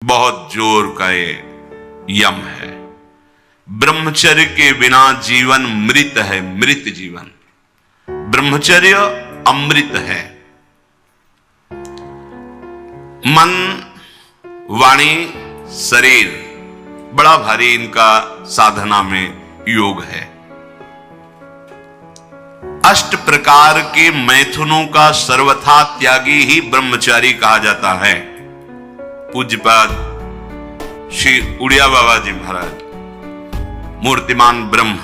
बहुत जोर का ये यम है। ब्रह्मचर्य के बिना जीवन मृत है, मृत जीवन। ब्रह्मचर्य अमृत है। मन, वाणी, शरीर बड़ा भारी इनका साधना में योग है। अष्ट प्रकार के मैथुनों का सर्वथा त्यागी ही ब्रह्मचारी कहा जाता है। पूज्यपाद श्री उड़िया बाबा जी महाराज, मूर्तिमान ब्रह्म,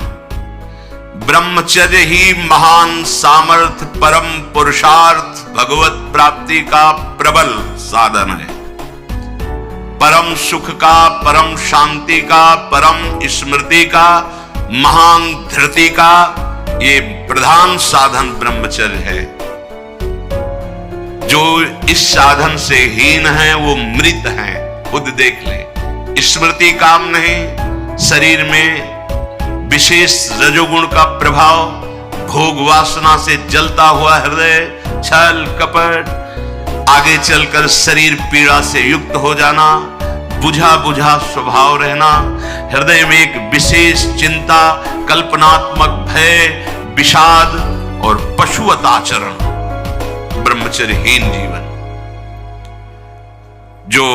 ब्रह्मचर्य ही महान सामर्थ्य, परम पुरुषार्थ, भगवत प्राप्ति का प्रबल साधन है। परम सुख का, परम शांति का, परम स्मृति का, महान धृति का ये प्रधान साधन ब्रह्मचर्य है। जो इस साधन से हीन है वो मृत है, खुद देख ले। स्मृति काम नहीं, शरीर में विशेष रजोगुण का प्रभाव, भोग वासना से जलता हुआ हृदय, छल कपट, आगे चलकर शरीर पीड़ा से युक्त हो जाना, बुझा बुझा स्वभाव रहना, हृदय में एक विशेष चिंता, कल्पनात्मक भय, विषाद और पशुवत आचरण, ब्रह्मचर्यहीन जीवन। जो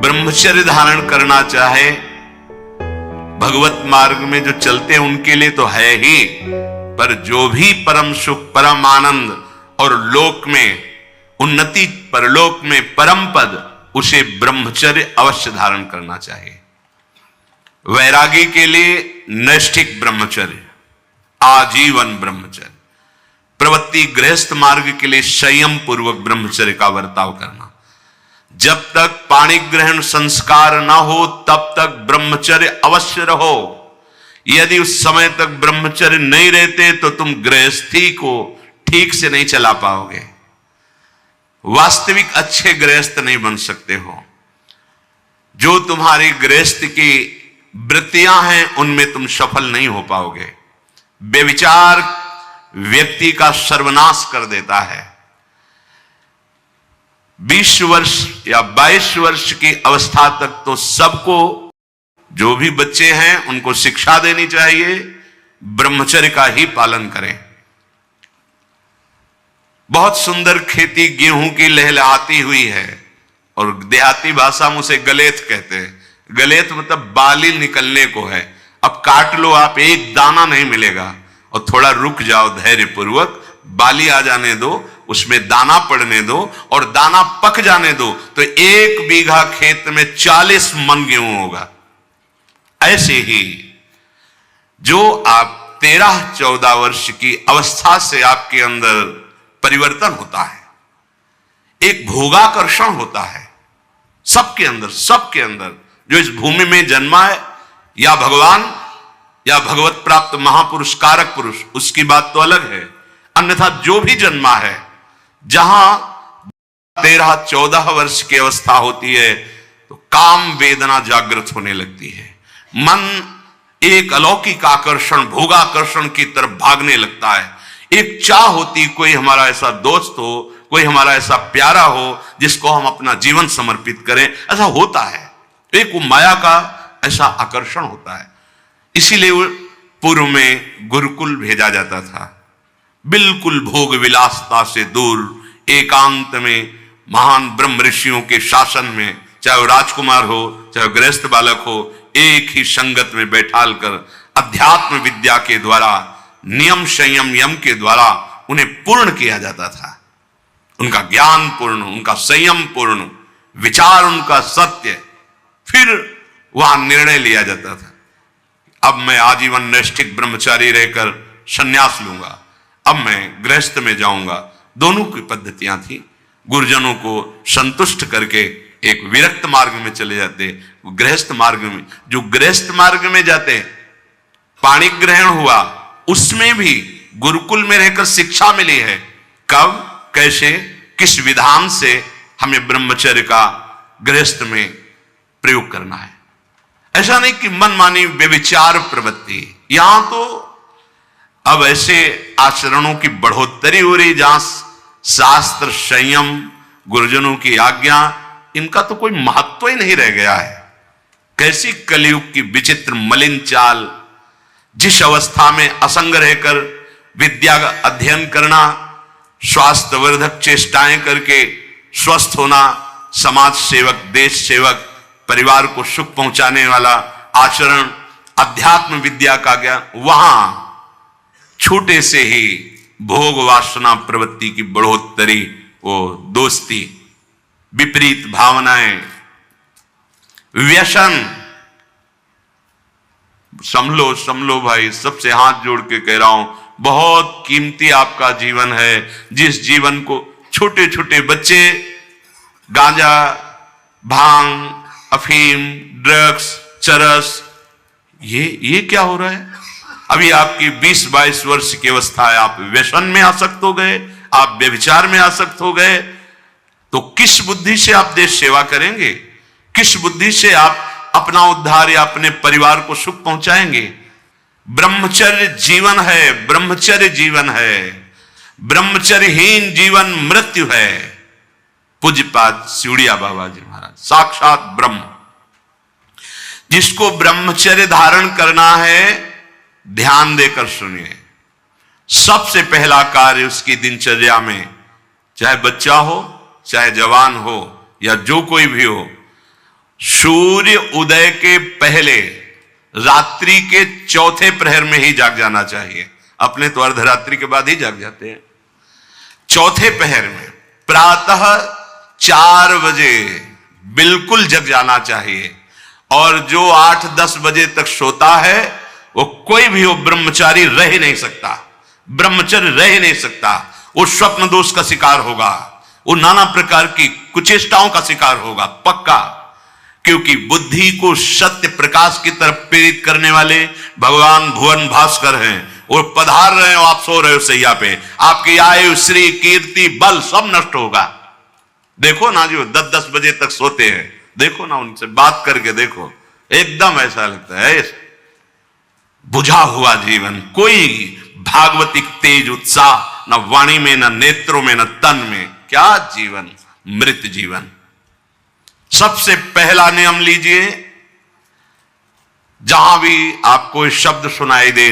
ब्रह्मचर्य धारण करना चाहे, भगवत मार्ग में जो चलते हैं उनके लिए तो है ही, पर जो भी परम सुख, परम आनंद और लोक में उन्नति, परलोक में परम पद, उसे ब्रह्मचर्य अवश्य धारण करना चाहिए। वैरागी के लिए नैष्ठिक ब्रह्मचर्य, आजीवन ब्रह्मचर्य। प्रवृत्ति गृहस्थ मार्ग के लिए संयम पूर्वक ब्रह्मचर्य का बर्ताव करना। जब तक पाणी ग्रहण संस्कार ना हो तब तक ब्रह्मचर्य अवश्य रहो। यदि उस समय तक ब्रह्मचर्य नहीं रहते तो तुम गृहस्थी को ठीक से नहीं चला पाओगे, वास्तविक अच्छे गृहस्थ नहीं बन सकते हो। जो तुम्हारी गृहस्थ की वृत्तियां हैं उनमें तुम सफल नहीं हो पाओगे। बेविचार व्यक्ति का सर्वनाश कर देता है। 20 वर्ष या 22 वर्ष की अवस्था तक तो सबको, जो भी बच्चे हैं उनको शिक्षा देनी चाहिए, ब्रह्मचर्य का ही पालन करें। बहुत सुंदर खेती गेहूं की लहलहाती हुई है और देहाती भाषा में उसे गलेत कहते हैं। गलेत मतलब बाली निकलने को है। अब काट लो आप, एक दाना नहीं मिलेगा, और थोड़ा रुक जाओ धैर्य पूर्वक, बाली आ जाने दो, उसमें दाना पड़ने दो और दाना पक जाने दो, तो 1 बीघा खेत में 40 मन गेहूं होगा। ऐसे ही जो आप 13-14 वर्ष की अवस्था से आपके अंदर परिवर्तन होता है, एक भोगाकर्षण होता है सबके अंदर जो इस भूमि में जन्मा है, या भगवान या भगवत प्राप्त महापुरुष, कारक पुरुष, उसकी बात तो अलग है। अन्यथा जो भी जन्मा है, जहां 13-14 वर्ष की अवस्था होती है तो काम वेदना जागृत होने लगती है। मन एक अलौकिक आकर्षण, भोगाकर्षण की तरफ भागने लगता है। एक चाह होती, कोई हमारा ऐसा दोस्त हो, कोई हमारा ऐसा प्यारा हो जिसको हम अपना जीवन समर्पित करें। ऐसा होता है, एक वो माया का ऐसा आकर्षण होता है। इसीलिए पूर्व में गुरुकुल भेजा जाता था, बिल्कुल भोग विलासता से दूर, एकांत में महान ब्रह्म ऋषियों के शासन में, चाहे वो राजकुमार हो चाहे गृहस्थ बालक हो, एक ही संगत में बैठाल कर अध्यात्म विद्या के द्वारा, नियम संयम यम के द्वारा उन्हें पूर्ण किया जाता था। उनका ज्ञान पूर्ण, उनका संयम पूर्ण, विचार उनका सत्य, फिर वहां निर्णय लिया जाता था। अब मैं आजीवन नैष्ठिक ब्रह्मचारी रहकर संन्यास लूंगा, अब मैं गृहस्थ में जाऊंगा। दोनों की पद्धतियां थी। गुरुजनों को संतुष्ट करके एक विरक्त मार्ग में चले जाते, गृहस्थ मार्ग में। जो गृहस्थ मार्ग में जाते, पाणी ग्रहण हुआ, उसमें भी गुरुकुल में रहकर शिक्षा मिली है, कब, कैसे, किस विधान से हमें ब्रह्मचर्य का गृहस्थ में प्रयोग करना है। ऐसा नहीं कि मनमानी व्यभिचार प्रवृत्ति। यहां तो अब ऐसे आचरणों की बढ़ोतरी हो रही जहां शास्त्र, संयम, गुरुजनों की आज्ञा, इनका तो कोई महत्व ही नहीं रह गया है। कैसी कलयुग की विचित्र मलिन चाल। जिस अवस्था में असंग रहकर विद्या का अध्ययन करना, स्वास्थ्यवर्धक चेष्टाएं करके स्वस्थ होना, समाज सेवक, देश सेवक, परिवार को सुख पहुंचाने वाला आचरण, अध्यात्म विद्या का ज्ञान, वहां छोटे से ही भोग वासना प्रवृत्ति की बढ़ोतरी, वो दोस्ती, विपरीत भावनाएं, व्यसन। समलो भाई, सबसे हाथ जोड़ के कह रहा हूं, बहुत कीमती आपका जीवन है। जिस जीवन को छोटे छोटे बच्चे गांजा, भांग, अफीम, ड्रग्स, चरस, ये क्या हो रहा है? अभी आपकी 20-22 वर्ष की अवस्था है, आप व्यसन में आसक्त हो गए, आप व्यभिचार में आसक्त हो गए, तो किस बुद्धि से आप देश सेवा करेंगे? किस बुद्धि से आप अपना उद्धार या अपने परिवार को सुख पहुंचाएंगे? ब्रह्मचर्य जीवन है, ब्रह्मचर्य जीवन है। ब्रह्मचर्यहीन जीवन मृत्यु है। पूज्यपाद सिउड़िया बाबा जी महाराज, साक्षात ब्रह्म। जिसको ब्रह्मचर्य धारण करना है, ध्यान देकर सुनिए। सबसे पहला कार्य उसकी दिनचर्या में, चाहे बच्चा हो, चाहे जवान हो, या जो कोई भी हो, सूर्य उदय के पहले रात्रि के चौथे प्रहर में ही जाग जाना चाहिए। अपने तो अर्धरात्रि के बाद ही जाग जाते हैं। चौथे प्रहर में प्रातः 4 बजे बिल्कुल जग जाना चाहिए। और जो 8-10 बजे तक सोता है, वो कोई भी हो, ब्रह्मचारी रह ही नहीं सकता, ब्रह्मचर्य रह ही नहीं सकता। वो स्वप्न दोष का शिकार होगा, वो नाना प्रकार की कुचेष्टाओं का शिकार होगा, पक्का। क्योंकि बुद्धि को सत्य प्रकाश की तरफ प्रेरित करने वाले भगवान भुवन भास्कर हैं। वो पधार रहे हो, आप सो रहे हो सैया पे, आपकी आयु, श्री, कीर्ति, बल सब नष्ट होगा। देखो ना, जो 10-10 बजे तक सोते हैं, देखो ना, उनसे बात करके देखो, एकदम ऐसा लगता है बुझा हुआ जीवन, कोई भागवतिक तेज उत्साह न वाणी में, न नेत्रों में, न तन में। क्या जीवन, मृत जीवन। सबसे पहला नियम लीजिए, जहां भी आपको शब्द सुनाई दे,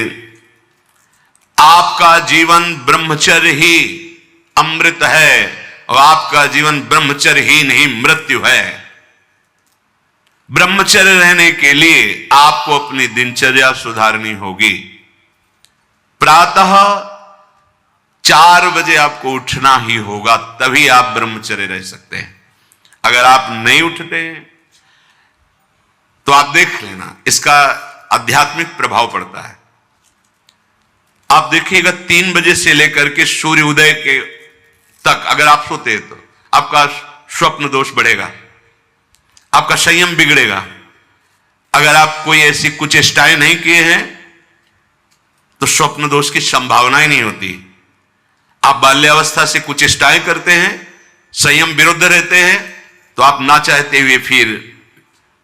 आपका जीवन ब्रह्मचर्य ही अमृत है और आपका जीवन ब्रह्मचर्य ही नहीं मृत्यु है। ब्रह्मचर्य रहने के लिए आपको अपनी दिनचर्या सुधारनी होगी। प्रातः 4 बजे आपको उठना ही होगा, तभी आप ब्रह्मचर्य रह सकते हैं। अगर आप नहीं उठते तो आप देख लेना, इसका आध्यात्मिक प्रभाव पड़ता है। आप देखिएगा 3 बजे से लेकर के सूर्य उदय के तक अगर आप सोते हैं तो आपका स्वप्न दोष बढ़ेगा, आपका संयम बिगड़ेगा। अगर आप कोई ऐसी कुचेष्टाएं नहीं किए हैं तो स्वप्न दोष की संभावना ही नहीं होती। आप बाल्यावस्था से कुचेष्टाएं करते हैं, संयम विरुद्ध रहते हैं, तो आप ना चाहते हुए फिर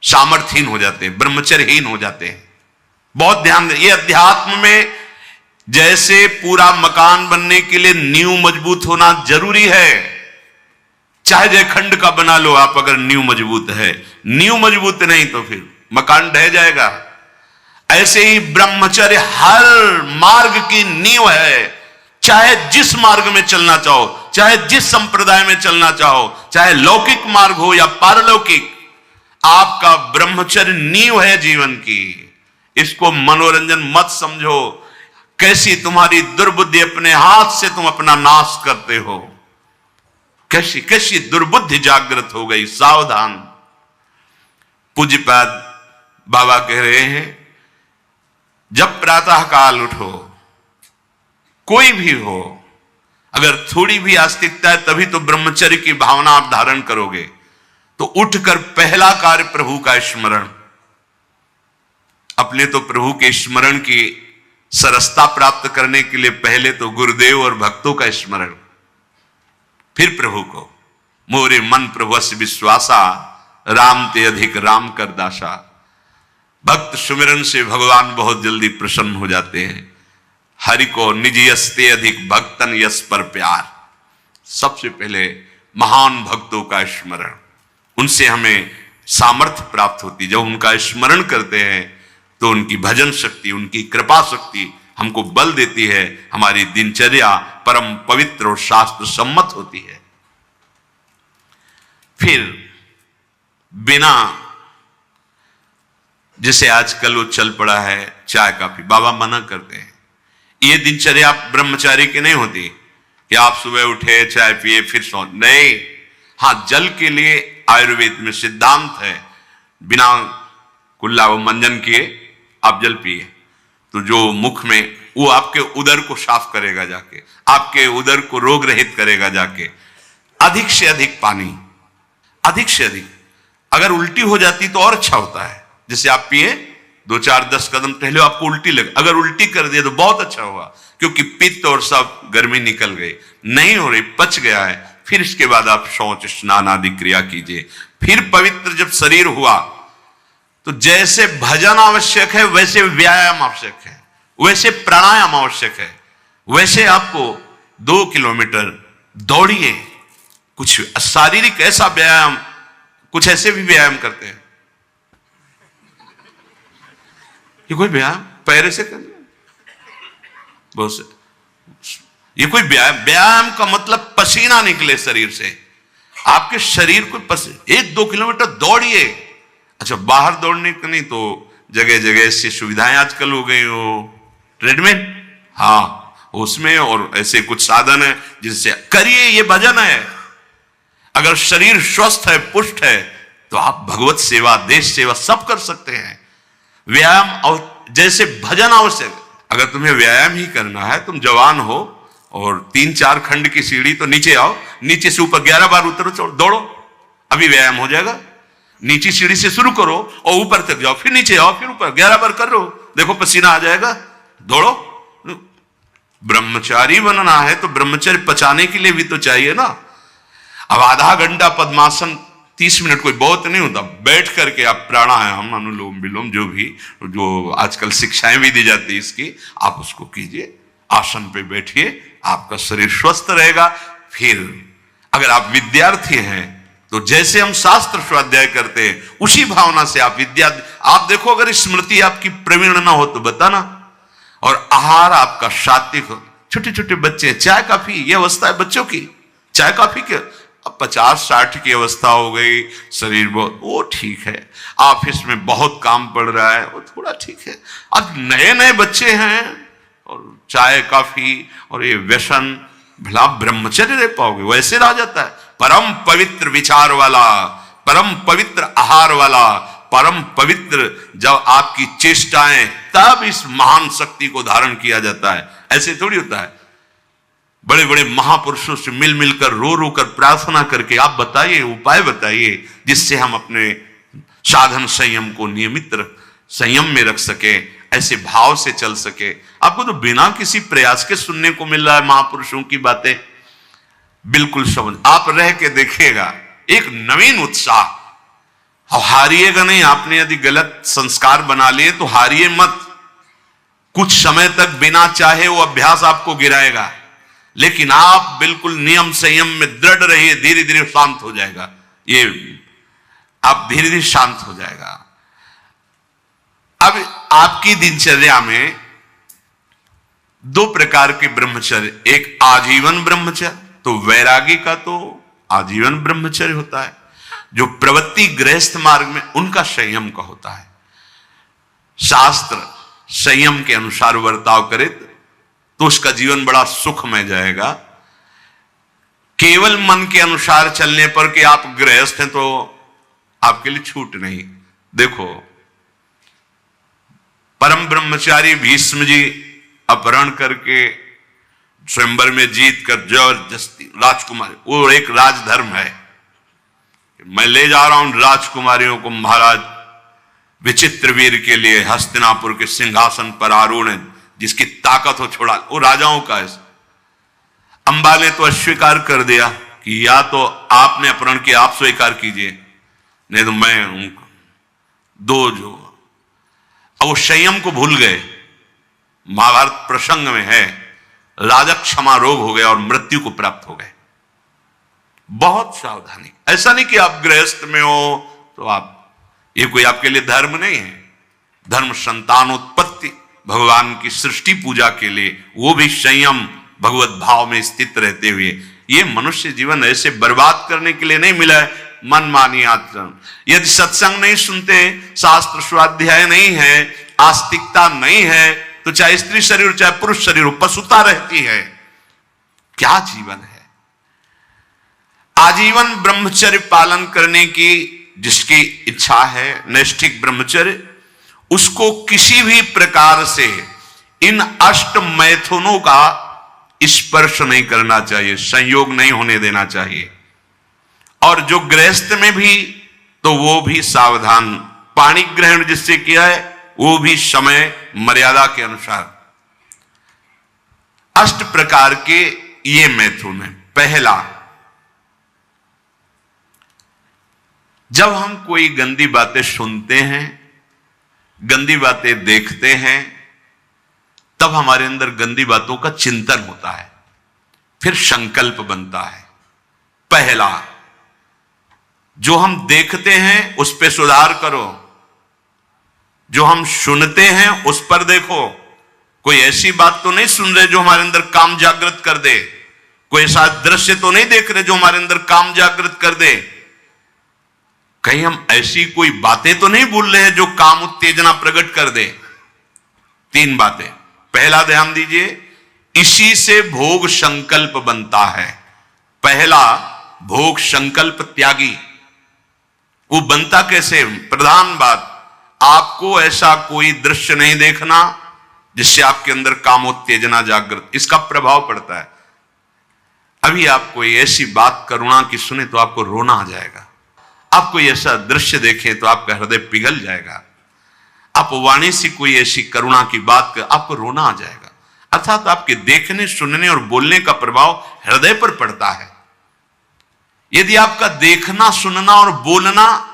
सामर्थ्यहीन हो जाते हैं, ब्रह्मचर्यहीन हो जाते हैं। बहुत ध्यान दें, ये अध्यात्म में जैसे पूरा मकान बनने के लिए नींव मजबूत होना जरूरी है, चाहे जयखंड का बना लो आप, अगर नींव मजबूत है। नींव मजबूत नहीं तो फिर मकान ढह जाएगा। ऐसे ही ब्रह्मचर्य हर मार्ग की नींव है। चाहे जिस मार्ग में चलना चाहो, चाहे जिस संप्रदाय में चलना चाहो, चाहे लौकिक मार्ग हो या पारलौकिक, आपका ब्रह्मचर्य नींव है जीवन की। इसको मनोरंजन मत समझो। कैसी तुम्हारी दुर्बुद्धि, अपने हाथ से तुम अपना नाश करते हो। कैसी कैसी दुर्बुद्धि जागृत हो गई, सावधान। पूज्यपाद बाबा कह रहे हैं, जब प्रातः काल उठो, कोई भी हो, अगर थोड़ी भी आस्तिकता है तभी तो ब्रह्मचर्य की भावना आप धारण करोगे। तो उठकर पहला कार्य प्रभु का स्मरण। अपने तो प्रभु के स्मरण की सरसता प्राप्त करने के लिए पहले तो गुरुदेव और भक्तों का स्मरण, फिर प्रभु को। मोरे मन प्रभुस्य विश्वासा, राम ते अधिक राम कर दासा। भक्त सुमिरन से भगवान बहुत जल्दी प्रसन्न हो जाते हैं। हरि को निज यस्ते अधिक भक्तन यस पर प्यार। सबसे पहले महान भक्तों का स्मरण, उनसे हमें सामर्थ्य प्राप्त होती। जब उनका स्मरण करते हैं तो उनकी भजन शक्ति, उनकी कृपा शक्ति हमको बल देती है। हमारी दिनचर्या परम पवित्र और शास्त्र सम्मत होती है। फिर बिना, जैसे आजकल वो चल पड़ा है चाय काफी, बाबा मना करते हैं। ये दिनचर्या ब्रह्मचारी की नहीं होती कि आप सुबह उठे, चाय पिए, फिर सो, नहीं। हाँ, जल के लिए आयुर्वेद में सिद्धांत है, बिना कुल्ला व मंजन किए आप जल पिए तो जो मुख में, वो आपके उदर को साफ करेगा जाके, आपके उदर को रोग रहित करेगा जाके। अधिक से अधिक पानी, अधिक से अधिक। अगर उल्टी हो जाती तो और अच्छा होता है। जैसे आप पिए, 2-4-10 कदम टहले, आपको उल्टी लगे, अगर उल्टी कर दिया तो बहुत अच्छा हुआ, क्योंकि पित्त और सब गर्मी निकल गई। नहीं हो रही, पच गया है, फिर इसके बाद आप शौच स्नान आदि क्रिया कीजिए। फिर पवित्र जब शरीर हुआ तो जैसे भजन आवश्यक है वैसे व्यायाम आवश्यक है, वैसे प्राणायाम आवश्यक है, वैसे आपको 2 किलोमीटर दौड़िए। कुछ शारीरिक ऐसा व्यायाम, कुछ ऐसे भी व्यायाम करते हैं। ये कोई व्यायाम पैरे से कर, बहुत से, ये कोई व्यायाम का मतलब पसीना निकले शरीर से, आपके शरीर को 1-2 किलोमीटर दौड़िए। अच्छा, बाहर दौड़ने का नहीं तो जगह जगह ऐसी सुविधाएं आजकल हो गई, वो ट्रेडमिल, हाँ उसमें, और ऐसे कुछ साधन है जिनसे करिए। ये भजन है। अगर शरीर स्वस्थ है, पुष्ट है, तो आप भगवत सेवा, देश सेवा सब कर सकते हैं। व्यायाम और जैसे भजन आवश्यक। अगर तुम्हें व्यायाम ही करना है, तुम जवान हो और 3-4 खंड की सीढ़ी, तो नीचे आओ, नीचे से ऊपर 11 बार उतरो, दौड़ो, अभी व्यायाम हो जाएगा। नीचे सीढ़ी से शुरू करो और ऊपर तक जाओ, फिर नीचे आओ, फिर ऊपर 11 बार कर लो, देखो पसीना आ जाएगा, दौड़ो। ब्रह्मचारी बनना है तो ब्रह्मचर्य पचाने के लिए भी तो चाहिए ना। अब आधा घंटा पद्मासन, 30 मिनट कोई बहुत नहीं होता। बैठ करके आप प्राणायाम, अनुलोम विलोम, जो आजकल शिक्षाएं भी दी जाती है इसकी, आप उसको कीजिए। आसन पे बैठिए, आपका शरीर स्वस्थ रहेगा। फिर अगर आप विद्यार्थी हैं तो जैसे हम शास्त्र स्वाध्याय करते हैं, उसी भावना से आप आप देखो, अगर स्मृति आपकी प्रवीण ना हो तो बताना, और आहार आपका सात्विक हो। छोटे छोटे बच्चे, चाय काफी, ये अवस्था है बच्चों की, चाय काफी के। अब 50-60 की अवस्था हो गई, शरीर बहुत, वो ठीक है। ऑफिस में बहुत काम पड़ रहा है, वो थोड़ा ठीक है। अब नए नए बच्चे हैं और चाय काफी और ये व्यसन, भला ब्रह्मचर्य रह पाओगे? वैसे रह जाता है। परम पवित्र विचार वाला, परम पवित्र आहार वाला, परम पवित्र जब आपकी चेष्टाएं, तब इस महान शक्ति को धारण किया जाता है। ऐसे थोड़ी होता है। बड़े बड़े महापुरुषों से मिल मिलकर, रो रो कर प्रार्थना करके आप बताइए, उपाय बताइए, जिससे हम अपने साधन संयम को नियमित संयम में रख सके, ऐसे भाव से चल सके। आपको तो बिना किसी प्रयास के सुनने को मिल रहा है महापुरुषों की बातें। बिल्कुल समझ, आप रह के देखिएगा, एक नवीन उत्साह। अब हारिएगा नहीं। आपने यदि गलत संस्कार बना लिए तो हारिए मत। कुछ समय तक बिना चाहे वो अभ्यास आपको गिराएगा, लेकिन आप बिल्कुल नियम संयम में दृढ़ रहिए, धीरे धीरे शांत हो जाएगा। ये आप धीरे धीरे शांत हो जाएगा। अब आपकी दिनचर्या में 2 प्रकार के ब्रह्मचर्य, एक आजीवन ब्रह्मचर्य, तो वैरागी का तो आजीवन ब्रह्मचर्य होता है। जो प्रवृत्ति गृहस्थ मार्ग में, उनका संयम का होता है। शास्त्र संयम के अनुसार वर्ताव करे तो उसका जीवन बड़ा सुखमय जाएगा। केवल मन के अनुसार चलने पर कि आप गृहस्थ हैं तो आपके लिए छूट नहीं। देखो, परम ब्रह्मचारी भीष्म जी अपहरण करके स्वयंवर में जीत कर जबरदस्ती राजकुमारी, वो एक राजधर्म है, मैं ले जा रहा हूं राजकुमारियों को महाराज विचित्रवीर के लिए हस्तिनापुर के सिंहासन पर आरूढ़, जिसकी ताकत हो छोड़ा, वो राजाओं का है। अंबा ने तो अस्वीकार कर दिया कि या तो आपने अपहरण किया, आप स्वीकार कीजिए, नहीं तो मैं उनको दो जो। अब वो संयम को भूल गए। महाभारत प्रसंग में है, राजा क्षमा रोग हो गया और मृत्यु को प्राप्त हो गए। बहुत सावधानी। ऐसा नहीं कि आप गृहस्थ में हो तो आप, ये कोई आपके लिए धर्म नहीं है। धर्म संतानोत्पत्ति, भगवान की सृष्टि पूजा के लिए, वो भी संयम भगवत भाव में स्थित रहते हुए। ये मनुष्य जीवन ऐसे बर्बाद करने के लिए नहीं मिला है मनमानी आचरण। यदि सत्संग नहीं सुनते, शास्त्र स्वाध्याय नहीं है, आस्तिकता नहीं है, तो चाहे स्त्री शरीर चाहे पुरुष शरीर हो, पशुता रहती है। क्या जीवन है? आजीवन ब्रह्मचर्य पालन करने की जिसकी इच्छा है, नैष्ठिक ब्रह्मचर्य, उसको किसी भी प्रकार से इन अष्ट मैथुनों का स्पर्श नहीं करना चाहिए, संयोग नहीं होने देना चाहिए। और जो गृहस्थ में भी, तो वो भी सावधान, पानी ग्रहण जिससे किया है वो भी समय मर्यादा के अनुसार। अष्ट प्रकार के ये मैथुन है। पहला, जब हम कोई गंदी बातें सुनते हैं, गंदी बातें देखते हैं, तब हमारे अंदर गंदी बातों का चिंतन होता है, फिर संकल्प बनता है। पहला, जो हम देखते हैं उस पर सुधार करो, जो हम सुनते हैं उस पर देखो। कोई ऐसी बात तो नहीं सुन रहे जो हमारे अंदर काम जागृत कर दे, कोई ऐसा दृश्य तो नहीं देख रहे जो हमारे अंदर काम जागृत कर दे, कहीं हम ऐसी कोई बातें तो नहीं बोल रहे हैं जो काम उत्तेजना प्रकट कर दे। तीन बातें। पहला, ध्यान दीजिए, इसी से भोग संकल्प बनता है। पहला, भोग संकल्प त्यागी। वो बनता कैसे? प्रधान बात, आपको ऐसा कोई दृश्य नहीं देखना जिससे आपके अंदर कामोत्तेजना जागृत, इसका प्रभाव पड़ता है। अभी आप कोई ऐसी बात करुणा की सुने तो आपको रोना आ जाएगा। आप कोई ऐसा दृश्य देखें तो आपका हृदय पिघल जाएगा। आप वाणी से कोई ऐसी करुणा की बात कर, आपको रोना आ जाएगा। अर्थात आपके देखने, सुनने और बोलने का प्रभाव हृदय पर पड़ता है। यदि आपका देखना, सुनना और बोलना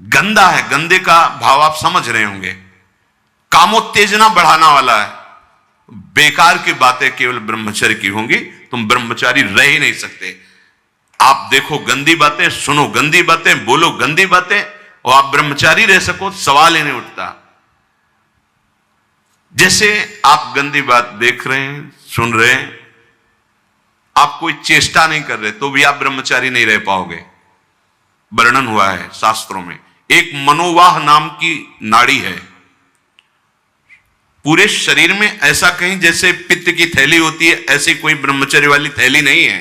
गंदा है, गंदे का भाव आप समझ रहे होंगे, कामोत्तेजना बढ़ाना वाला है, बेकार की बातें केवल ब्रह्मचर्य की होंगी, तुम ब्रह्मचारी रह ही नहीं सकते। आप देखो गंदी बातें, सुनो गंदी बातें, बोलो गंदी बातें, और आप ब्रह्मचारी रह सको, सवाल ही नहीं उठता। जैसे आप गंदी बात देख रहे हैं, सुन रहे हैं, आप कोई चेष्टा नहीं कर रहे, तो भी आप ब्रह्मचारी नहीं रह पाओगे। वर्णन हुआ है शास्त्रों में, एक मनोवाह नाम की नाड़ी है पूरे शरीर में, ऐसा कहीं जैसे पित्त की थैली होती है, ऐसी कोई ब्रह्मचर्य वाली थैली नहीं है।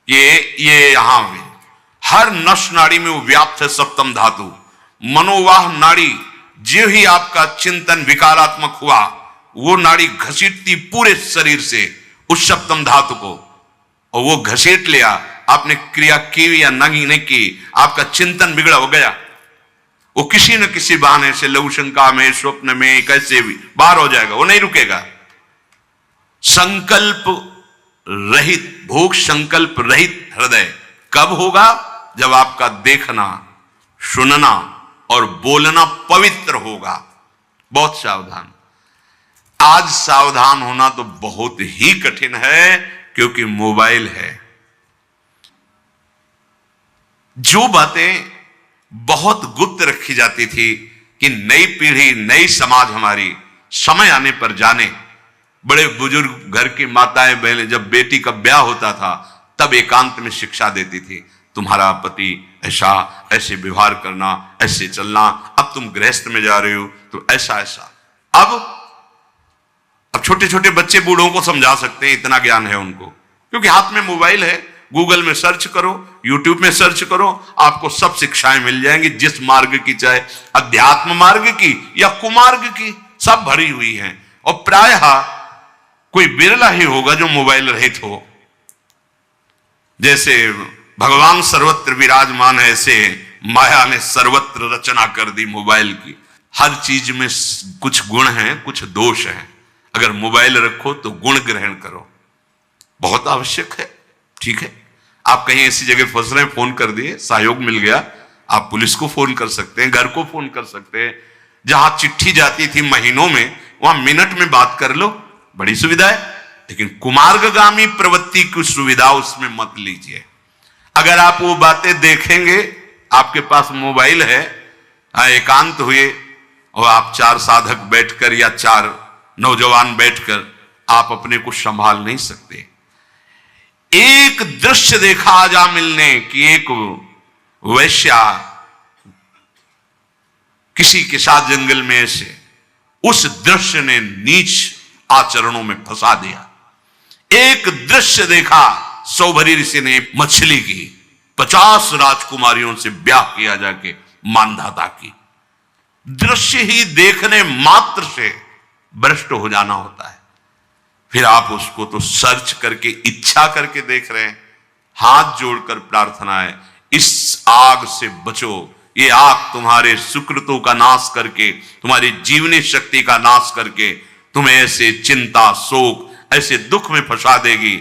ये यहां में हर नस नाड़ी में वो व्याप्त है सप्तम धातु। मनोवाह नाड़ी, जो ही आपका चिंतन विकारात्मक हुआ, वो नाड़ी घसीटती पूरे शरीर से उस सप्तम धातु को, और वो घसीट लिया, आपने क्रिया की या नहीं की, आपका चिंतन बिगड़ा हो गया, वो किसी न किसी बहाने से लघु शंका में, स्वप्न में, कैसे भी बाहर हो जाएगा, वो नहीं रुकेगा। संकल्प रहित, भोग संकल्प रहित हृदय कब होगा? जब आपका देखना, सुनना और बोलना पवित्र होगा। बहुत सावधान। आज सावधान होना तो बहुत ही कठिन है, क्योंकि मोबाइल है। जो बातें बहुत गुप्त रखी जाती थी कि नई पीढ़ी, नई समाज हमारी समय आने पर जाने, बड़े बुजुर्ग घर की माताएं बहनें जब बेटी का ब्याह होता था तब एकांत में शिक्षा देती थी, तुम्हारा पति ऐसा, ऐसे व्यवहार करना, ऐसे चलना, अब तुम गृहस्थ में जा रहे हो तो ऐसा ऐसा। अब छोटे छोटे बच्चे बूढ़ों को समझा सकते हैं, इतना ज्ञान है उनको, क्योंकि हाथ में मोबाइल है। गूगल में सर्च करो, यूट्यूब में सर्च करो, आपको सब शिक्षाएं मिल जाएंगी, जिस मार्ग की, चाहे अध्यात्म मार्ग की या कुमार्ग की, सब भरी हुई हैं। और प्रायः कोई बिरला ही होगा जो मोबाइल रहित हो। जैसे भगवान सर्वत्र विराजमान है, ऐसे माया ने सर्वत्र रचना कर दी मोबाइल की। हर चीज में कुछ गुण हैं, कुछ दोष हैं। अगर मोबाइल रखो तो गुण ग्रहण करो, बहुत आवश्यक है। ठीक है, आप कहीं ऐसी जगह फंस रहे हैं, फोन कर दिए, सहयोग मिल गया, आप पुलिस को फोन कर सकते हैं, घर को फोन कर सकते हैं। जहां चिट्ठी जाती थी महीनों में, वहां मिनट में बात कर लो, बड़ी सुविधा है। लेकिन कुमार्गगामी प्रवृत्ति की सुविधा उसमें मत लीजिए। अगर आप वो बातें देखेंगे, आपके पास मोबाइल है, एकांत हुए और आप 4 साधक बैठकर या 4 नौजवान बैठकर आप अपने को संभाल नहीं सकते। एक दृश्य देखा आजा मिलने की, एक वैश्या किसी के साथ जंगल में ऐसे, उस दृश्य ने नीच आचरणों में फंसा दिया। एक दृश्य देखा, सौभरी ऋषि ने मछली की 50 राजकुमारियों से ब्याह किया जाके मानधाता की। दृश्य ही देखने मात्र से भ्रष्ट हो जाना होता है। फिर आप उसको तो सर्च करके इच्छा करके देख रहे हैं। हाथ जोड़कर प्रार्थना है, इस आग से बचो। ये आग तुम्हारे सुकृतों का नाश करके, तुम्हारी जीवनी शक्ति का नाश करके तुम्हें ऐसे चिंता, शोक, ऐसे दुख में फंसा देगी,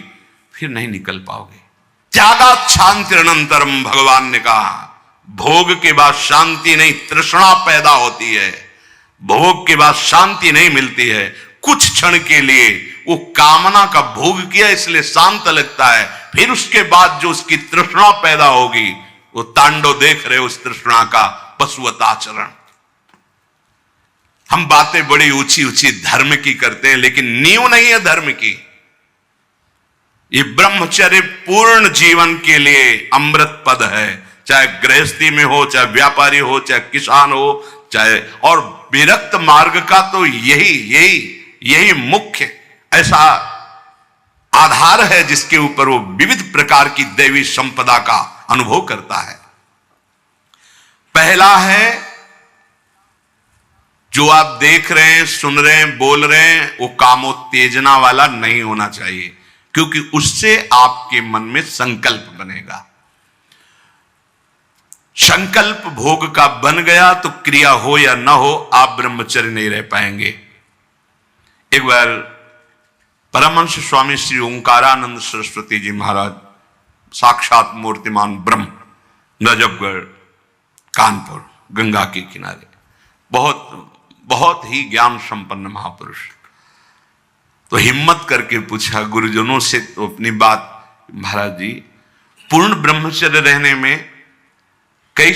फिर नहीं निकल पाओगे। त्यागात शांति अनंतरम, भगवान ने कहा, भोग के बाद शांति नहीं, तृष्णा पैदा होती है। भोग के बाद शांति नहीं मिलती है। कुछ क्षण के लिए वो कामना का भोग किया इसलिए शांत लगता है, फिर उसके बाद जो उसकी तृष्णा पैदा होगी, वो तांडव देख रहे उस तृष्णा का, पशुवत आचरण। हम बातें बड़ी ऊंची ऊंची धर्म की करते हैं, लेकिन नींव नहीं है धर्म की। ये ब्रह्मचर्य पूर्ण जीवन के लिए अमृत पद है। चाहे गृहस्थी में हो, चाहे व्यापारी हो, चाहे किसान हो, चाहे, और विरक्त मार्ग का तो यही मुख्य ऐसा आधार है जिसके ऊपर वो विविध प्रकार की दैवी संपदा का अनुभव करता है। पहला है, जो आप देख रहे हैं, सुन रहे हैं, बोल रहे हैं, वो कामोत्तेजना वाला नहीं होना चाहिए, क्योंकि उससे आपके मन में संकल्प बनेगा। संकल्प भोग का बन गया तो क्रिया हो या ना हो, आप ब्रह्मचर्य नहीं रह पाएंगे। एक बार परमहंस स्वामी श्री ओंकारानंद सरस्वती जी महाराज, साक्षात मूर्तिमान ब्रह्म, नजफगढ़, कानपुर, गंगा के किनारे, बहुत ही ज्ञान संपन्न महापुरुष, तो हिम्मत करके पूछा गुरुजनों से, तो अपनी बात, महाराज जी पूर्ण ब्रह्मचर्य रहने में कई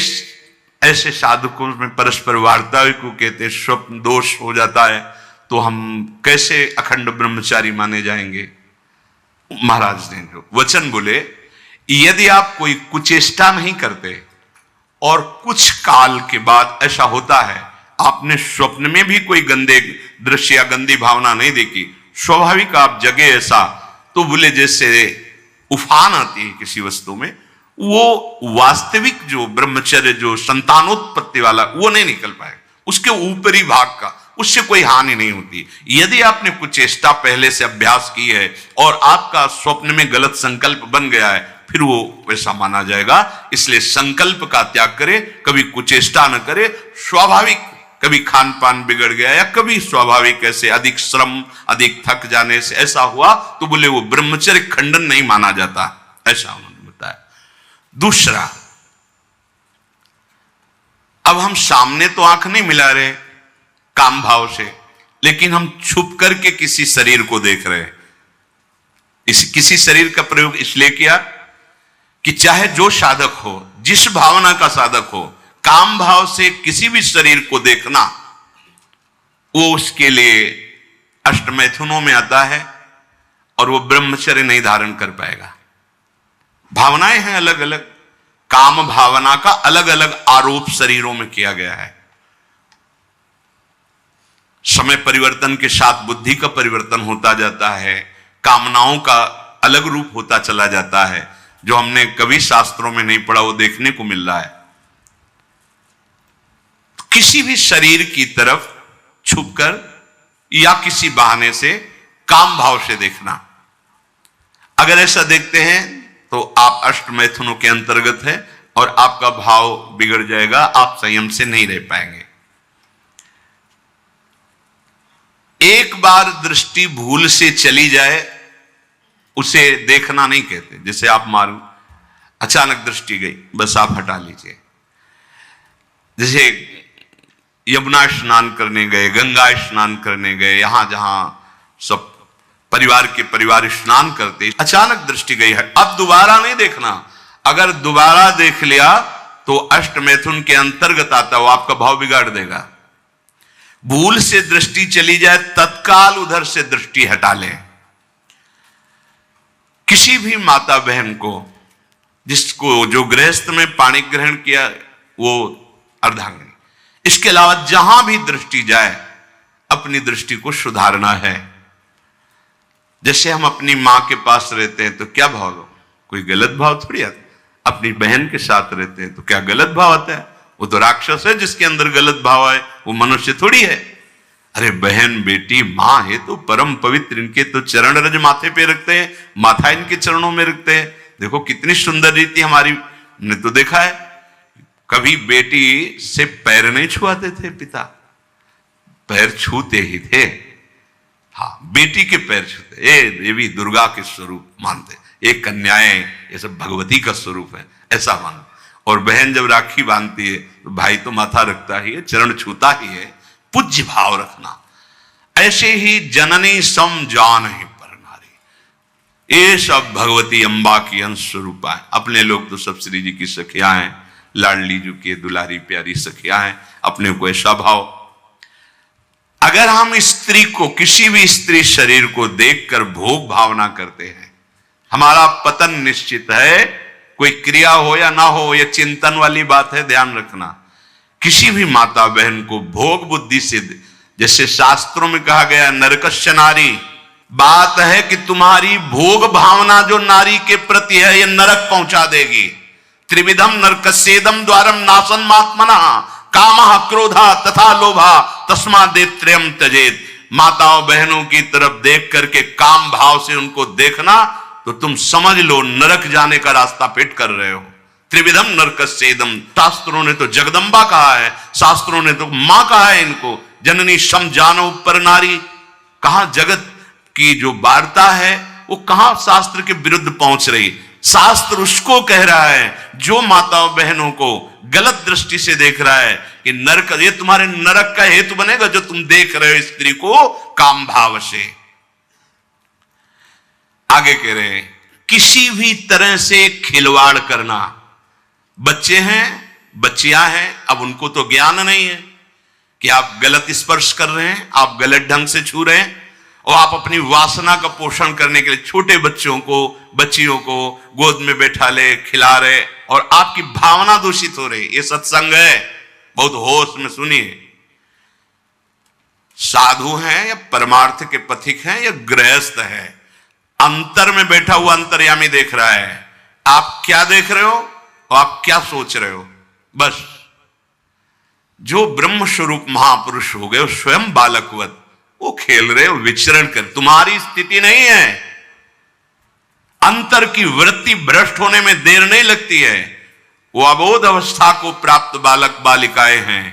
ऐसे साधकों में परस्पर वार्ता को कहते स्वप्न दोष हो जाता है, तो हम कैसे अखंड ब्रह्मचारी माने जाएंगे। महाराज ने जो वचन बोले, यदि आप कोई कुचेष्टा नहीं करते और कुछ काल के बाद ऐसा होता है, आपने स्वप्न में भी कोई गंदे दृश्य या गंदी भावना नहीं देखी, स्वाभाविक आप जगे ऐसा, तो बोले जैसे उफान आती है किसी वस्तु में, वो वास्तविक जो ब्रह्मचर्य, जो संतानोत्पत्ति वाला, वो नहीं निकल पाएगा। उसके ऊपरी भाग का, उससे कोई हानि नहीं होती। यदि आपने कुछ चेष्टा पहले से अभ्यास की है और आपका स्वप्न में गलत संकल्प बन गया है, फिर वो वैसा माना जाएगा। इसलिए संकल्प का त्याग करे, कभी कुचेष्टा न करे। स्वाभाविक कभी खान पान बिगड़ गया या कभी स्वाभाविक ऐसे अधिक श्रम, अधिक थक जाने से ऐसा हुआ, तो बोले वो ब्रह्मचर्य खंडन नहीं माना जाता, ऐसा उन्होंने बताया। दूसरा, अब हम सामने तो आंख नहीं मिला रहे काम भाव से, लेकिन हम छुप करके किसी शरीर को देख रहे हैं। किसी शरीर का प्रयोग इसलिए किया कि चाहे जो साधक हो, जिस भावना का साधक हो, काम भाव से किसी भी शरीर को देखना, वो उसके लिए अष्टमैथुनों में आता है और वो ब्रह्मचर्य नहीं धारण कर पाएगा। भावनाएं हैं अलग अलग, काम भावना का अलग अलग आरोप शरीरों में किया गया है। समय परिवर्तन के साथ बुद्धि का परिवर्तन होता जाता है, कामनाओं का अलग रूप होता चला जाता है। जो हमने कभी शास्त्रों में नहीं पढ़ा वो देखने को मिल रहा है। किसी भी शरीर की तरफ छुपकर या किसी बहाने से काम भाव से देखना, अगर ऐसा देखते हैं तो आप अष्टमैथुनों के अंतर्गत है और आपका भाव बिगड़ जाएगा, आप संयम से नहीं रह पाएंगे। एक बार दृष्टि भूल से चली जाए उसे देखना नहीं कहते। जैसे आप मारो, अचानक दृष्टि गई, बस आप हटा लीजिए। जैसे यमुना स्नान करने गए, गंगा स्नान करने गए, यहां जहां सब परिवार के परिवार स्नान करते, अचानक दृष्टि गई है, अब दोबारा नहीं देखना। अगर दोबारा देख लिया तो अष्ट मैथुन के अंतर्गत आता, वो आपका भाव बिगाड़ देगा। भूल से दृष्टि चली जाए तत्काल उधर से दृष्टि हटा ले। किसी भी माता बहन को, जिसको जो गृहस्थ में पाणी ग्रहण किया वो अर्धांगिनी, इसके अलावा जहां भी दृष्टि जाए अपनी दृष्टि को सुधारना है। जैसे हम अपनी मां के पास रहते हैं तो क्या भाव हो, कोई गलत भाव थोड़ी आता। अपनी बहन के साथ रहते हैं तो क्या गलत भाव आता है? वो तो राक्षस है जिसके अंदर गलत भाव है, वो मनुष्य थोड़ी है। अरे बहन बेटी मां है तो परम पवित्र, इनके तो चरण रज माथे पे रखते हैं, माथा इनके चरणों में रखते हैं। देखो कितनी सुंदर रीति हमारी ने तो देखा है। कभी बेटी से पैर नहीं छुआते थे पिता, पैर छूते ही थे। हाँ, बेटी के पैर छूते, ये देवी दुर्गा के स्वरूप मानते, ये कन्याएं ये सब भगवती का स्वरूप है, ऐसा मानते। और बहन जब राखी बांधती है तो भाई तो माथा रखता ही है, चरण छूता ही है, पूज्य भाव रखना। ऐसे ही जननी सम जान ही पर नारी, ये सब भगवती अम्बा की अंश स्वरूपा है। अपने लोग तो सब श्री जी की सखियां हैं, लाडली जी की दुलारी प्यारी सखियां हैं, अपने को ऐसा भाव। अगर हम स्त्री को, किसी भी स्त्री शरीर को देखकर भोग भावना करते हैं, हमारा पतन निश्चित है। कोई क्रिया हो या ना हो, यह चिंतन वाली बात है, ध्यान रखना। किसी भी माता बहन को भोग बुद्धि से, जैसे शास्त्रों में कहा गया नरकस्य नारी, बात है कि तुम्हारी भोग भावना जो नारी के प्रति है यह नरक पहुंचा देगी। त्रिविधम नरकस्येदम द्वारम नासन्मात्मना कामः क्रोधा तथा लोभा तस्मादेत्रयम् त्यजेत। माताओं बहनों की तरफ देख करके काम भाव से उनको देखना तो तुम समझ लो नरक जाने का रास्ता फिट कर रहे हो। त्रिविधम नरकस्येदम, शास्त्रों ने तो जगदम्बा कहा है, शास्त्रों ने तो मां कहा है इनको। जननी सम जानो पर नारी, कहां जगत की जो वार्ता है वो कहां शास्त्र के विरुद्ध पहुंच रही। शास्त्र उसको कह रहा है जो माताओं बहनों को गलत दृष्टि से देख रहा है कि नरक, ये तुम्हारे नरक का हेतु बनेगा जो तुम देख रहे हो स्त्री को काम भाव से। आगे कह रहे हैं किसी भी तरह से खिलवाड़ करना। बच्चे हैं, बच्चियां हैं, अब उनको तो ज्ञान नहीं है कि आप गलत स्पर्श कर रहे हैं, आप गलत ढंग से छू रहे हैं, और आप अपनी वासना का पोषण करने के लिए छोटे बच्चों को, बच्चियों को गोद में बैठा ले, खिला रहे, और आपकी भावना दूषित हो रही। ये सत्संग है, बहुत होश में सुनिए। साधु हैं या परमार्थ के पथिक हैं या गृहस्थ है, अंतर में बैठा हुआ अंतर्यामी देख रहा है। आप क्या देख रहे हो और आप क्या सोच रहे हो, बस। जो ब्रह्म स्वरूप महापुरुष हो गए स्वयं बालकवत, वो खेल रहे हो, विचरण कर, तुम्हारी स्थिति नहीं है। अंतर की वृत्ति भ्रष्ट होने में देर नहीं लगती है। वो अबोध अवस्था को प्राप्त बालक बालिकाएं हैं।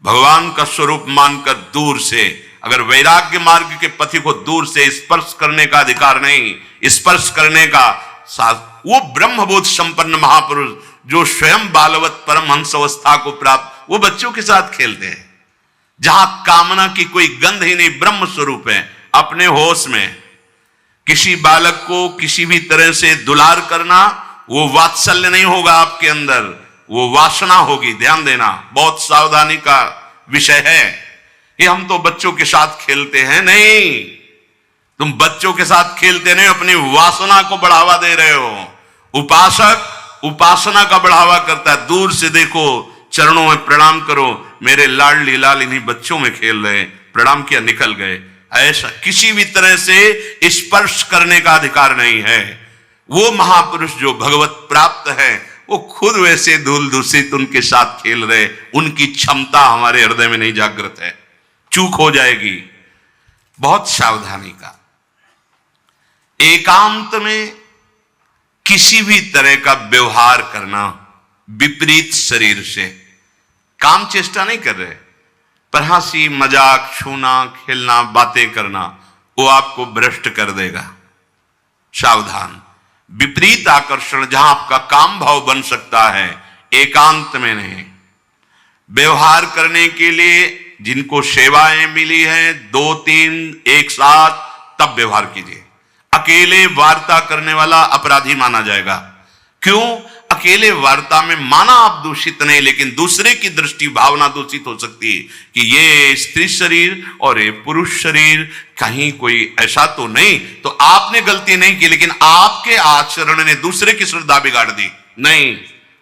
भगवान का स्वरूप मानकर दूर से, अगर वैराग्य मार्ग के पथि को दूर से स्पर्श करने का अधिकार नहीं, स्पर्श करने का वो ब्रह्मबोध संपन्न महापुरुष जो स्वयं बालवत परमहंस अवस्था को प्राप्त, वो बच्चों के साथ खेलते हैं जहां कामना की कोई गंध ही नहीं, ब्रह्म स्वरूप है अपने होश में। किसी बालक को किसी भी तरह से दुलार करना, वो वात्सल्य नहीं होगा आपके अंदर, वो वासना होगी। ध्यान देना, बहुत सावधानी का विषय है। ये हम तो बच्चों के साथ खेलते हैं, नहीं, तुम बच्चों के साथ खेलते नहीं, अपनी वासना को बढ़ावा दे रहे हो। उपासक उपासना का बढ़ावा करता है। दूर से देखो, चरणों में प्रणाम करो, मेरे लाडली लाल इन्हीं बच्चों में खेल रहे, प्रणाम किया निकल गए। ऐसा किसी भी तरह से स्पर्श करने का अधिकार नहीं है। वो महापुरुष जो भगवत प्राप्त है वो खुद वैसे धूल दूषित उनके साथ खेल रहे, उनकी क्षमता हमारे हृदय में नहीं जागृत है, चूक हो जाएगी। बहुत सावधानी का। एकांत में किसी भी तरह का व्यवहार करना विपरीत शरीर से, काम चेष्टा नहीं कर रहे, पर हंसी मजाक, छूना, खेलना, बातें करना, वो आपको भ्रष्ट कर देगा। सावधान। विपरीत आकर्षण जहां आपका काम भाव बन सकता है, एकांत में नहीं। व्यवहार करने के लिए जिनको सेवाएं मिली हैं 2-3 एक साथ, तब व्यवहार कीजिए। अकेले वार्ता करने वाला अपराधी माना जाएगा। क्यों? अकेले वार्ता में माना आप दूषित नहीं, लेकिन दूसरे की दृष्टि भावना दूषित हो सकती है कि ये स्त्री शरीर और ये पुरुष शरीर, कहीं कोई ऐसा तो नहीं, तो आपने गलती नहीं की, लेकिन आपके आचरण ने दूसरे की श्रद्धा बिगाड़ दी। नहीं,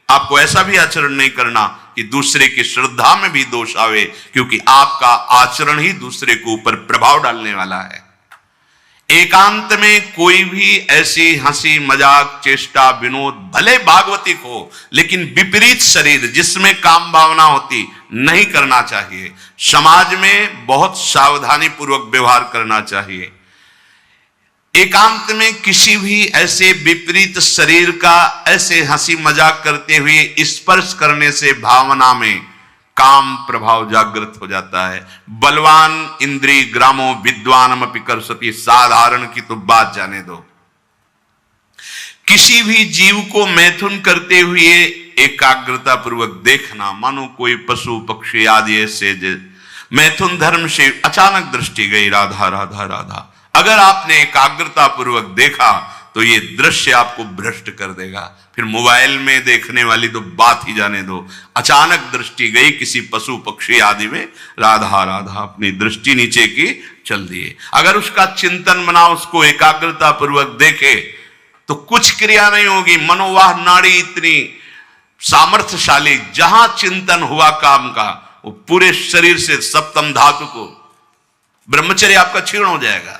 आपको ऐसा भी आचरण नहीं करना कि दूसरे की श्रद्धा में भी दोष आवे, क्योंकि आपका आचरण ही दूसरे के ऊपर प्रभाव डालने वाला है। एकांत में कोई भी ऐसी हंसी मजाक चेष्टा विनोद, भले भागवतिक हो, लेकिन विपरीत शरीर जिसमें काम भावना होती, नहीं करना चाहिए। समाज में बहुत सावधानी पूर्वक व्यवहार करना चाहिए। एकांत में किसी भी ऐसे विपरीत शरीर का ऐसे हंसी मजाक करते हुए स्पर्श करने से भावना में काम प्रभाव जागृत हो जाता है। बलवान इंद्रिय ग्रामो विद्वानमपि करसति, साधारण की तो बात जाने दो। किसी भी जीव को मैथुन करते हुए एकाग्रता पूर्वक देखना, मानो कोई पशु पक्षी आदि ऐसे मैथुन धर्म से अचानक दृष्टि गई, राधा राधा राधा, अगर आपने एकाग्रता पूर्वक देखा तो ये दृश्य आपको भ्रष्ट कर देगा। फिर मोबाइल में देखने वाली तो बात ही जाने दो। अचानक दृष्टि गई किसी पशु पक्षी आदि में, राधा राधा, अपनी दृष्टि नीचे की चल दिए। अगर उसका चिंतन बना, उसको एकाग्रता पूर्वक देखे तो कुछ क्रिया नहीं होगी। मनोवाह नाड़ी इतनी सामर्थ्यशाली, जहां चिंतन हुआ काम का, वो पूरे शरीर से सप्तम धातु को, ब्रह्मचर्य आपका क्षीण हो जाएगा।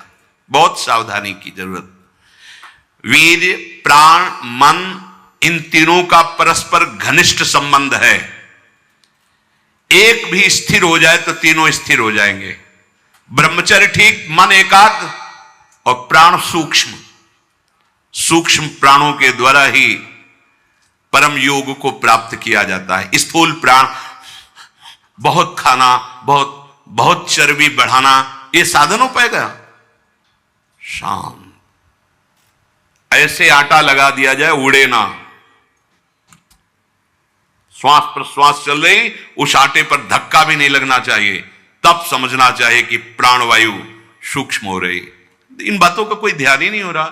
बहुत सावधानी की जरूरत। वीर्य, प्राण, मन, इन तीनों का परस्पर घनिष्ठ संबंध है। एक भी स्थिर हो जाए तो तीनों स्थिर हो जाएंगे। ब्रह्मचर्य ठीक, मन एकाग्र और प्राण सूक्ष्म। सूक्ष्म प्राणों के द्वारा ही परम योग को प्राप्त किया जाता है। स्थूल प्राण, बहुत खाना, बहुत चर्बी बढ़ाना, ये साधन हो पाएगा? शांत, ऐसे आटा लगा दिया जाए, उड़े ना। श्वास प्रश्वास चल रही, उस आटे पर धक्का भी नहीं लगना चाहिए, तब समझना चाहिए कि प्राणवायु सूक्ष्म हो रही। इन बातों का कोई ध्यान ही नहीं हो रहा,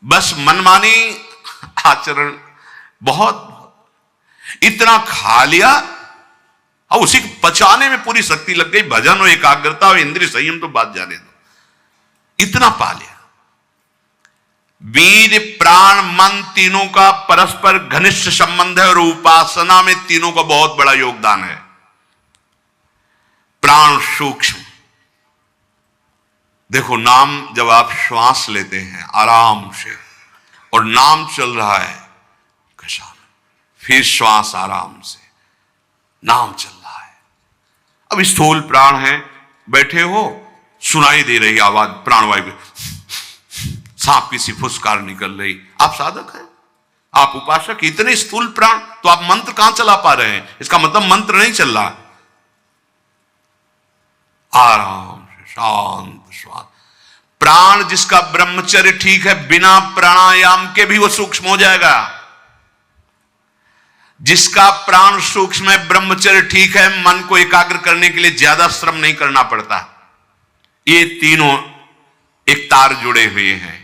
बस मनमानी आचरण। बहुत इतना खा लिया और उसी को पचाने में पूरी शक्ति लग गई। भजन और एकाग्रता और इंद्रिय संयम तो बात जाने दो, इतना पा लिया। वीर्य, प्राण, मन, तीनों का परस्पर घनिष्ठ संबंध है और उपासना में तीनों का बहुत बड़ा योगदान है। प्राण सूक्ष्म, देखो नाम जब आप श्वास लेते हैं आराम से और नाम चल रहा है कशान, फिर श्वास आराम से, नाम चल रहा है। अब स्थूल प्राण है, बैठे हो, सुनाई दे रही आवाज प्राणवायु, सांप की सी फुसकार निकल रही। आप साधक हैं, आप उपासक, इतने स्थूल प्राण, तो आप मंत्र कहां चला पा रहे हैं? इसका मतलब मंत्र नहीं चल रहा। आराम से शांत श्वास। प्राण जिसका ब्रह्मचर्य ठीक है, बिना प्राणायाम के भी वो सूक्ष्म हो जाएगा। जिसका प्राण सूक्ष्म है, ब्रह्मचर्य ठीक है, मन को एकाग्र करने के लिए ज्यादा श्रम नहीं करना पड़ता। ये तीनों एक तार जुड़े हुए हैं।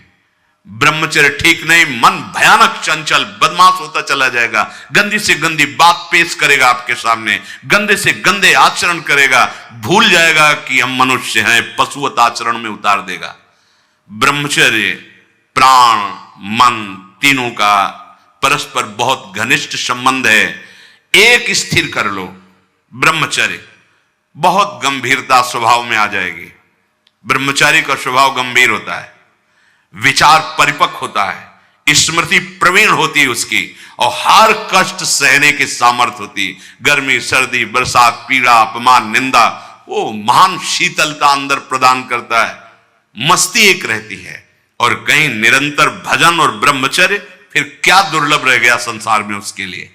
ब्रह्मचर्य ठीक नहीं, मन भयानक चंचल बदमाश होता चला जाएगा, गंदी से गंदी बात पेश करेगा आपके सामने, गंदे से गंदे आचरण करेगा, भूल जाएगा कि हम मनुष्य हैं, पशुवत आचरण में उतार देगा। ब्रह्मचर्य, प्राण, मन, तीनों का परस्पर बहुत घनिष्ठ संबंध है। एक स्थिर कर लो, ब्रह्मचर्य, बहुत गंभीरता स्वभाव में आ जाएगी। ब्रह्मचारी का स्वभाव गंभीर होता है, विचार परिपक्व होता है, स्मृति प्रवीण होती है उसकी, और हर कष्ट सहने की सामर्थ्य होती। गर्मी, सर्दी, बरसात, पीड़ा, अपमान, निंदा, वो महान शीतलता अंदर प्रदान करता है। मस्ती एक रहती है, और कहीं निरंतर भजन और ब्रह्मचर्य, फिर क्या दुर्लभ रह गया संसार में उसके लिए।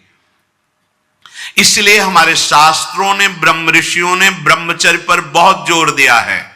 इसलिए हमारे शास्त्रों ने, ब्रह्म ऋषियों ने ब्रह्मचर्य पर बहुत जोर दिया है।